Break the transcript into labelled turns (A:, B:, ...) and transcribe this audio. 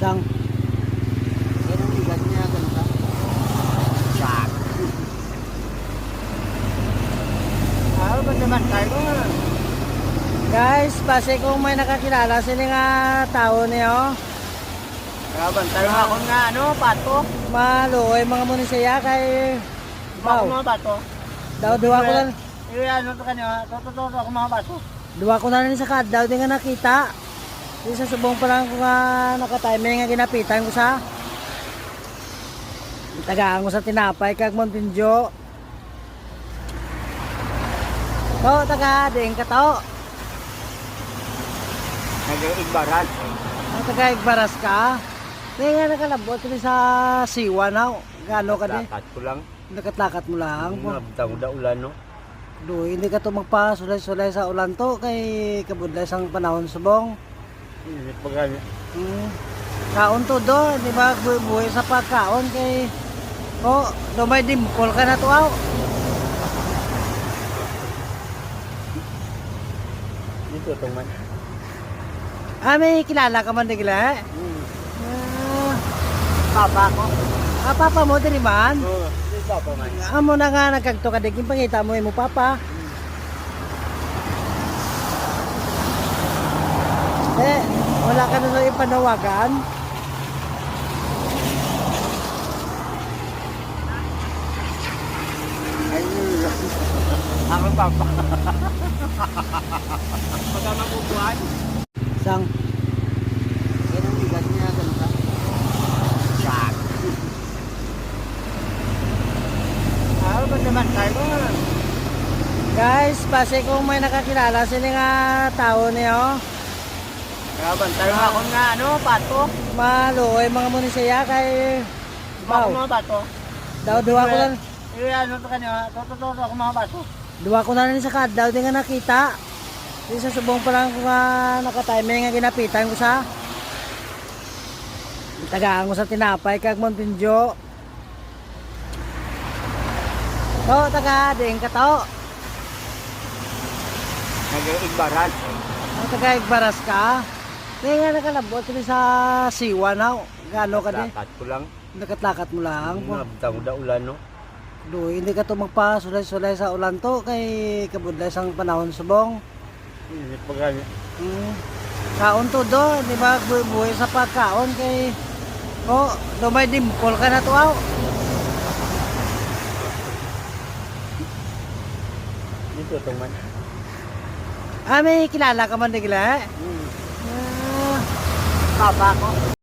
A: Sang.
B: Yan ang igat niya, ganun ka. Sak. Ba naman tayo?
A: Guys, base kung may nakakilala sila nga tao niyo,
B: Bantay nga ako nga, pato.
A: maluoy mga munisiya kay
B: Ako mga pato.
A: duwa ko lang.
B: Ano to kanyo? Totoo ako mga pato.
A: Duwa ko na rin sa kad, daw di nga nakita. Di sa subong pa lang ko nga nakatiming nga ginapitan ko sa. Tagaan ko sa tinapay kag Montinjo. To, taga, diing ka to.
B: Nag-igbaran.
A: Ang taga Igbaras ka. Di nga nakalabot ko sa siwa na. Gano ka di?
B: Lakat ko lang.
A: Nakatlakat mo lang.
B: Nabtang da ulan, no?
A: Do, hindi ka to magpasulay-sulay sa ulan to kay kabudlay sang panahon subong.
B: Init pa ganyan.
A: Kaon to do, di ba buhay sa pagkaon kay do may dimpol ka na to aw.
B: Dito itong man.
A: May kilala ka man digla.
B: Papa ko.
A: Papa mo diri man.
B: Oo, di papa man.
A: Amo na nga nagkagto ka digin pangita mo imo papa. Wala ka na ipanawagan.
B: Ako papa. Pagka makukuhan.
A: Sang.
B: Yan ang igat niya, ganun ka. Sak. Ba naman tayo?
A: Guys, base kung may nakakilala sila nga tao niyo,
B: Bantay nga ako nga, pato.
A: maluoy mga munisiya kay
B: Ako mga pato.
A: duwa ko lang.
B: Ano to kanyo? Totoo ako mga pato.
A: Duwa ko na rin sa kad, daw di nga nakita. Di sa subong pa lang ko nga nakatiming nga ginapitan ko sa. Tagaan ko sa tinapay kag Montinjo. To, taga, diing ka to.
B: Nag-igbaran.
A: Ang taga Igbaras ka. Di nga nakalabot ko sa siwa na. Gano ka di?
B: Lakat ko lang.
A: Nakatlakat mo lang.
B: Nabtang da ulan, no?
A: Do, hindi ka to magpasulay-sulay sa ulan to kay kabudlay sang panahon subong.
B: Init pa ganyan.
A: Kaon to do, di ba buhay sa pagkaon kay do may dimpol ka na to aw.
B: Dito itong man.
A: May kilala ka man digla.
B: Papa ko.